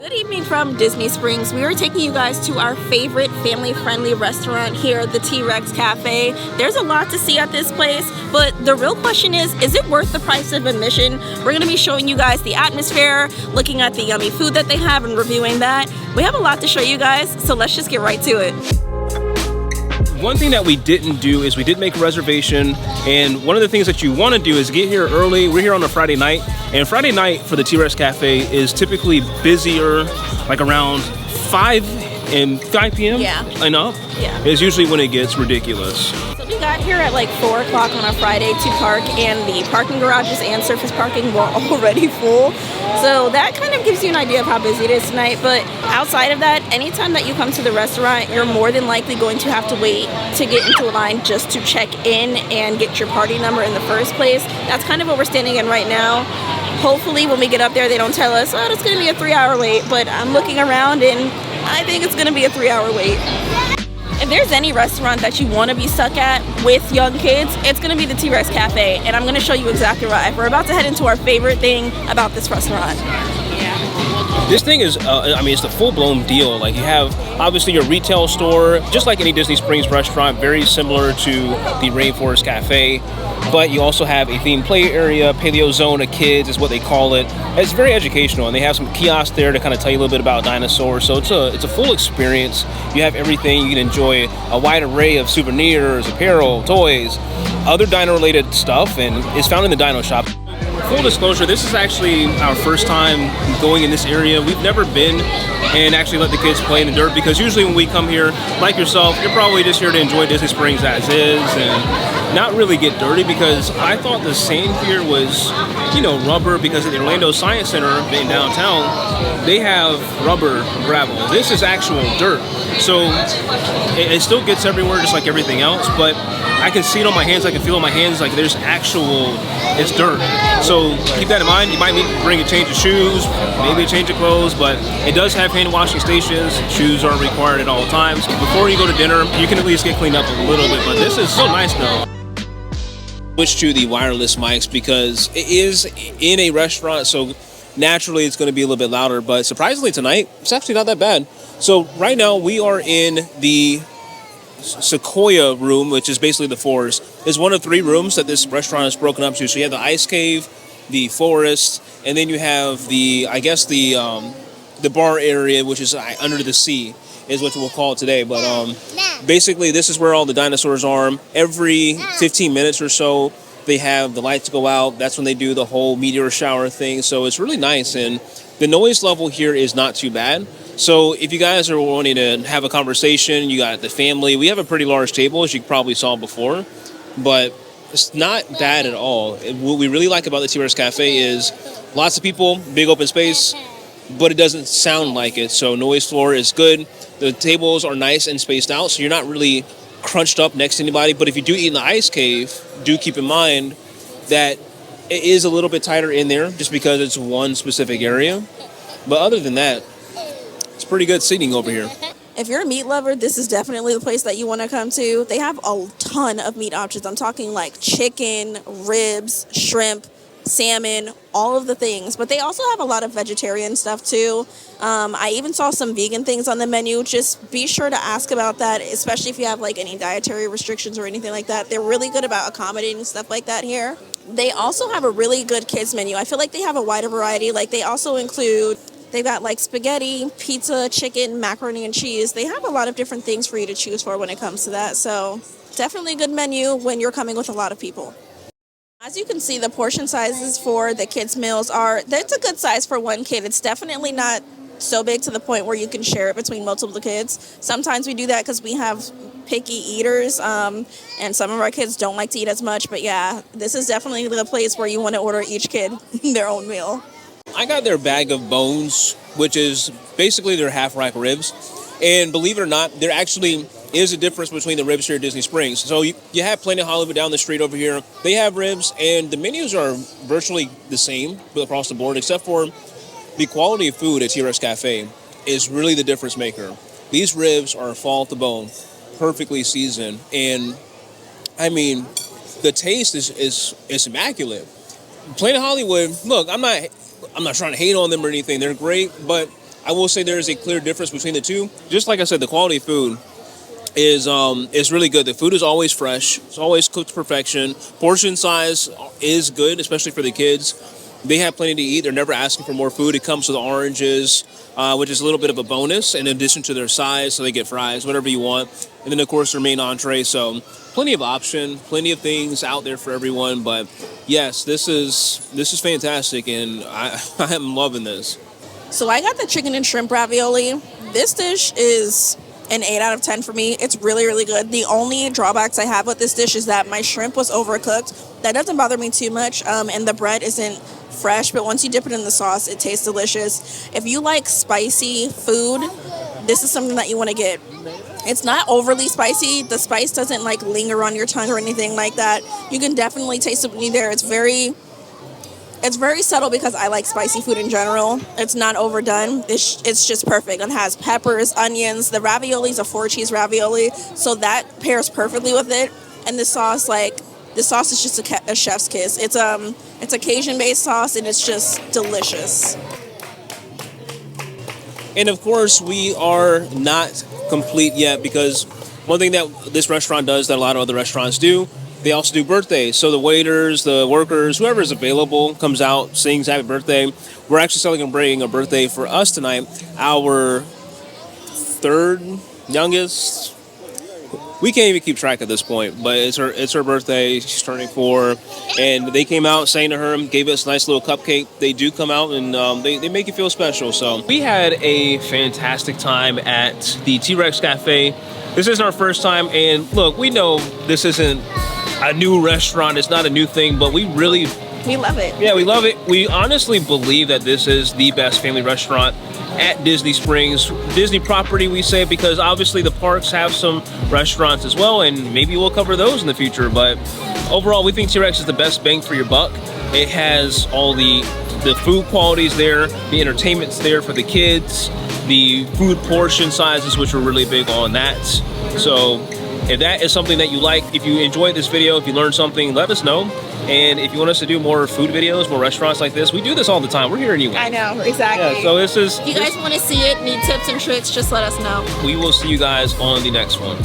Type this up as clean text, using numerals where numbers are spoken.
Good evening from Disney Springs. We are taking you guys to our favorite family-friendly restaurant here, the T-Rex Café. There's a lot to see at this place, but the real question is it worth the price of admission? We're going to be showing you guys the atmosphere, looking at the yummy food that they have, and reviewing that. We have a lot to show you guys, so let's just get right to it. One thing that we didn't do is we did make a reservation, and one of the things that you want to do is get here early. We're here on a Friday night, and Friday night for the T-Rex Cafe is typically busier, like around 5 p.m. Yeah. and up. Yeah. Is usually when it gets ridiculous. So we got here at like 4 o'clock on a Friday to park, and the parking garages and surface parking were already full. So that kind of gives you an idea of how busy it is tonight. But outside of that, anytime that you come to the restaurant, you're more than likely going to have to wait to get into a line just to check in and get your party number in the first place. That's kind of what we're standing in right now. Hopefully when we get up there, they don't tell us, oh, it's going to be a 3-hour wait. But I'm looking around and I think it's going to be a 3-hour wait. If there's any restaurant that you want to be stuck at with young kids, it's going to be the T-Rex Cafe, and I'm going to show you exactly why. We're about to head into our favorite thing about this restaurant. This thing is, it's the full-blown deal. Like, you have, obviously, your retail store, just like any Disney Springs restaurant, very similar to the Rainforest Cafe. But you also have a themed play area, Paleo Zone of kids is what they call it. It's very educational, and they have some kiosks there to kind of tell you a little bit about dinosaurs. So it's a full experience. You have everything. You can enjoy a wide array of souvenirs, apparel, toys, other dino-related stuff, and it's found in the Dino Shop. Full disclosure, this is actually our first time going in this area. We've never been and actually let the kids play in the dirt, because usually when we come here, like yourself, you're probably just here to enjoy Disney Springs as is and not really get dirty, because I thought the sand here was, rubber, because at the Orlando Science Center in downtown, they have rubber gravel. This is actual dirt. So it still gets everywhere just like everything else, but I can see it on my hands, I can feel it on my hands, like there's it's dirt. So keep that in mind. You might need to bring a change of shoes, maybe a change of clothes, but it does have hand washing stations. Shoes are required at all times. Before you go to dinner, you can at least get cleaned up a little bit, but this is so nice though. Switch to the wireless mics because it is in a restaurant, so naturally it's going to be a little bit louder, but surprisingly tonight, it's actually not that bad. So right now we are in the Sequoia Room, which is basically the forest. It's one of 3 rooms that this restaurant is broken up to. So you have the ice cave, the forest, and then you have the bar area, which is under the sea, is what we'll call it today. But basically this is where all the dinosaurs are. Every 15 minutes or so, they have the lights go out. That's when they do the whole meteor shower thing. So it's really nice, and the noise level here is not too bad. So if you guys are wanting to have a conversation, you got the family. We have a pretty large table, as you probably saw before, but it's not bad at all. What we really like about the T-Rex Cafe is lots of people, big open space, but it doesn't sound like it. So noise floor is good. The tables are nice and spaced out, so you're not really crunched up next to anybody. But if you do eat in the ice cave, do keep in mind that it is a little bit tighter in there just because it's one specific area. But other than that, it's pretty good seating over here. If you're a meat lover, this is definitely the place that you want to come to. They have a ton of meat options. I'm talking like chicken, ribs, shrimp, salmon, all of the things. But they also have a lot of vegetarian stuff too. I even saw some vegan things on the menu. Just be sure to ask about that, especially if you have like any dietary restrictions or anything like that. They're really good about accommodating stuff like that here. They also have a really good kids menu. I feel like they have a wider variety. Like they also include... They've got like spaghetti, pizza, chicken, macaroni and cheese. They have a lot of different things for you to choose for when it comes to that. So definitely a good menu when you're coming with a lot of people. As you can see, the portion sizes for the kids' meals that's a good size for one kid. It's definitely not so big to the point where you can share it between multiple kids. Sometimes we do that because we have picky eaters, and some of our kids don't like to eat as much. But yeah, this is definitely the place where you want to order each kid their own meal. I got their bag of bones, which is basically their half-rack ribs. And believe it or not, there actually is a difference between the ribs here at Disney Springs. So you have Planet Hollywood down the street over here. They have ribs, and the menus are virtually the same across the board, except for the quality of food at T-Rex Cafe is really the difference maker. These ribs are fall to bone, perfectly seasoned. And, I mean, the taste is immaculate. Planet Hollywood, look, I'm not trying to hate on them or anything. They're great, but I will say there is a clear difference between the two. Just like I said, the quality of food is really good. The food is always fresh. It's always cooked to perfection. Portion size is good, especially for the kids. They have plenty to eat. They're never asking for more food. It comes with oranges, which is a little bit of a bonus in addition to their size. So they get fries, whatever you want. And then, of course, their main entree. So plenty of option, plenty of things out there for everyone. But yes, this is fantastic, and I am loving this. So I got the chicken and shrimp ravioli. This dish is an 8 out of 10 for me. It's really, really good. The only drawbacks I have with this dish is that my shrimp was overcooked. That doesn't bother me too much, and the bread isn't fresh, but once you dip it in the sauce, it tastes delicious. If you like spicy food, this is something that you want to get. It's not overly spicy. The spice doesn't like linger on your tongue or anything like that. You can definitely taste it when you're there. It's very subtle because I like spicy food in general. It's not overdone. It's just perfect. It has peppers, onions. The ravioli is a 4-cheese ravioli, so that pairs perfectly with it. And the sauce is just a chef's kiss. It's a Cajun-based sauce, and it's just delicious. And of course, we are not complete yet, because one thing that this restaurant does that a lot of other restaurants do, they also do birthdays. So the waiters, the workers, whoever is available comes out, sings happy birthday. We're actually celebrating a birthday for us tonight. Our third youngest. We can't even keep track at this point, but it's her birthday. She's turning 4, and they came out, sang to her, gave us a nice little cupcake. They do come out, and they make you feel special. So we had a fantastic time at the T-Rex Café. This isn't our first time, and look, we know this isn't a new restaurant. It's not a new thing, but we love it. Yeah, we love it. We honestly believe that this is the best family restaurant at Disney Springs. Disney property, we say, because obviously the parks have some restaurants as well, and maybe we'll cover those in the future. But overall, we think T-Rex is the best bang for your buck. It has all the food qualities there, the entertainment's there for the kids, the food portion sizes, which we're really big on that. So if that is something that you like, if you enjoyed this video, if you learned something, let us know. And if you want us to do more food videos, more restaurants like this, we do this all the time. We're here anyway. I know, exactly. Yeah, so this is... If you guys want to see it, need tips and tricks, just let us know. We will see you guys on the next one.